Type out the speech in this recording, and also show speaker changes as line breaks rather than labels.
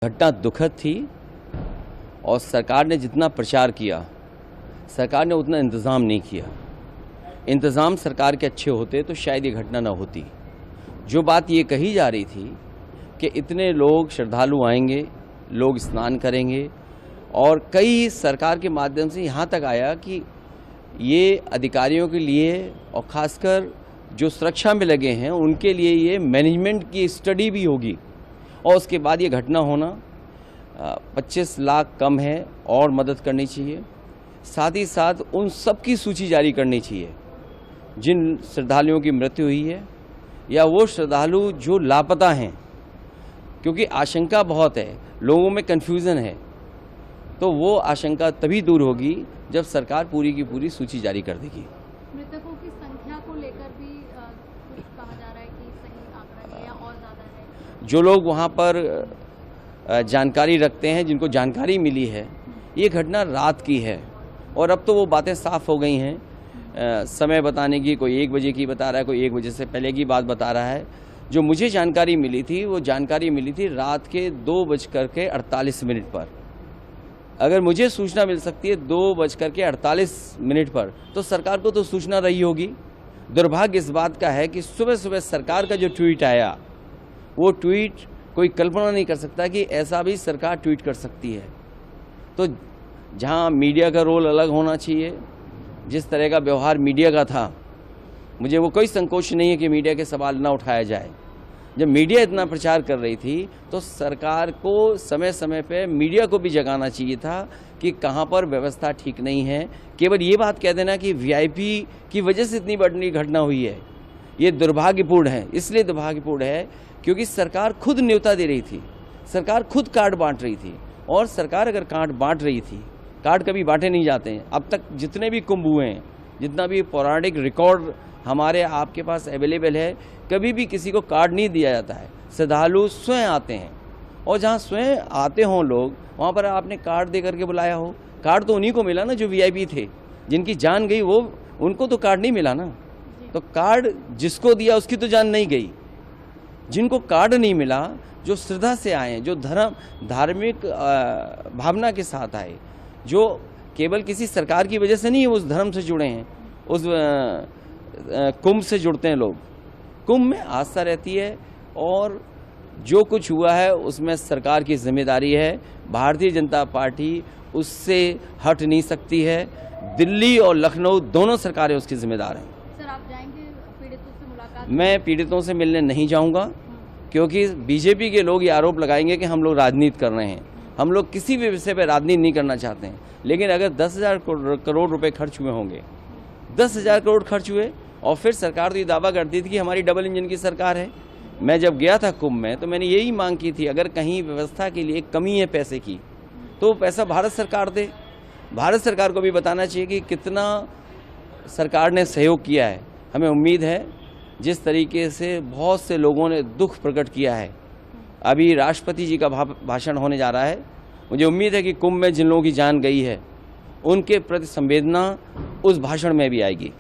घटना दुखद थी और सरकार ने जितना प्रचार किया, सरकार ने उतना इंतज़ाम नहीं किया। इंतज़ाम सरकार के अच्छे होते तो शायद ये घटना ना होती। जो बात ये कही जा रही थी कि इतने लोग श्रद्धालु आएंगे, लोग स्नान करेंगे, और कई सरकार के माध्यम से यहाँ तक आया कि ये अधिकारियों के लिए और ख़ासकर जो सुरक्षा में लगे हैं उनके लिए ये मैनेजमेंट की स्टडी भी होगी, और उसके बाद ये घटना होना 25 लाख कम है और मदद करनी चाहिए। साथ ही साथ उन सब की सूची जारी करनी चाहिए जिन श्रद्धालुओं की मृत्यु हुई है या वो श्रद्धालु जो लापता हैं, क्योंकि आशंका बहुत है, लोगों में कन्फ्यूज़न है। तो वो आशंका तभी दूर होगी जब सरकार पूरी की पूरी सूची जारी कर देगी।
मृतकों की संख्या को लेकर भी कुछ कहा जा रहा है कि सही आंकड़ा है या और ज़्यादा है।
जो लोग वहाँ पर जानकारी रखते हैं, जिनको जानकारी मिली है, ये घटना रात की है और अब तो वो बातें साफ हो गई हैं। समय बताने की, कोई 1 बजे की बता रहा है, कोई 1 बजे से पहले की बात बता रहा है। जो मुझे जानकारी मिली थी वो जानकारी मिली थी रात के 2:48 पर। अगर मुझे सूचना मिल सकती है 2:48 पर, तो सरकार को तो सूचना रही होगी। दुर्भाग्य इस बात का है कि सुबह सुबह सरकार का जो ट्वीट आया, वो ट्वीट कोई कल्पना नहीं कर सकता कि ऐसा भी सरकार ट्वीट कर सकती है। तो जहां मीडिया का रोल अलग होना चाहिए, जिस तरह का व्यवहार मीडिया का था, मुझे वो कोई संकोच नहीं है कि मीडिया के सवाल ना उठाया जाए। जब मीडिया इतना प्रचार कर रही थी तो सरकार को समय समय पे मीडिया को भी जगाना चाहिए था कि कहाँ पर व्यवस्था ठीक नहीं है। केवल ये बात कह देना कि वीआईपी की वजह से इतनी बड़ी घटना हुई है, ये दुर्भाग्यपूर्ण है। इसलिए दुर्भाग्यपूर्ण है क्योंकि सरकार खुद न्योता दे रही थी, सरकार खुद कार्ड बांट रही थी। और सरकार अगर कार्ड बांट रही थी, कार्ड कभी बांटे नहीं जाते हैं। अब तक जितने भी कुंभ हुए हैं, जितना भी पौराणिक रिकॉर्ड हमारे आपके पास अवेलेबल है, कभी भी किसी को कार्ड नहीं दिया जाता है। श्रद्धालु स्वयं आते हैं, और जहाँ स्वयं आते हों लोग, वहाँ पर आपने कार्ड दे करके बुलाया हो। कार्ड तो उन्हीं को मिला ना जो वीआईपी थे, जिनकी जान गई वो, उनको तो कार्ड नहीं मिला ना। तो कार्ड जिसको दिया उसकी तो जान नहीं गई। जिनको कार्ड नहीं मिला, जो श्रद्धा से आए, जो धार्मिक भावना के साथ आए, जो केवल किसी सरकार की वजह से नहीं है उस धर्म से जुड़े हैं, उस कुंभ से जुड़ते हैं लोग। कुंभ में आस्था रहती है और जो कुछ हुआ है उसमें सरकार की जिम्मेदारी है। भारतीय जनता पार्टी उससे हट नहीं सकती है। दिल्ली और लखनऊ दोनों सरकारें उसकी जिम्मेदार हैं।
सर, आप जाएंगे पीड़ितों से मुलाकात?
मैं पीड़ितों से मिलने नहीं जाऊंगा, क्योंकि बीजेपी के लोग ये आरोप लगाएंगे कि हम लोग राजनीति कर रहे हैं। हम लोग किसी भी विषय पर राजनीति नहीं करना चाहते हैं। लेकिन अगर 10,000 करोड़ रुपए खर्च हुए होंगे, 10,000 करोड़ खर्च हुए, और फिर सरकार तो ये दावा करती थी कि हमारी डबल इंजन की सरकार है। मैं जब गया था कुंभ में तो मैंने यही मांग की थी, अगर कहीं व्यवस्था के लिए कमी है पैसे की, तो पैसा भारत सरकार दे। भारत सरकार को भी बताना चाहिए कि कितना सरकार ने सहयोग किया है। हमें उम्मीद है, जिस तरीके से बहुत से लोगों ने दुख प्रकट किया है, अभी राष्ट्रपति जी का भाषण होने जा रहा है, मुझे उम्मीद है कि कुंभ में जिन लोगों की जान गई है उनके प्रति संवेदना उस भाषण में भी आएगी।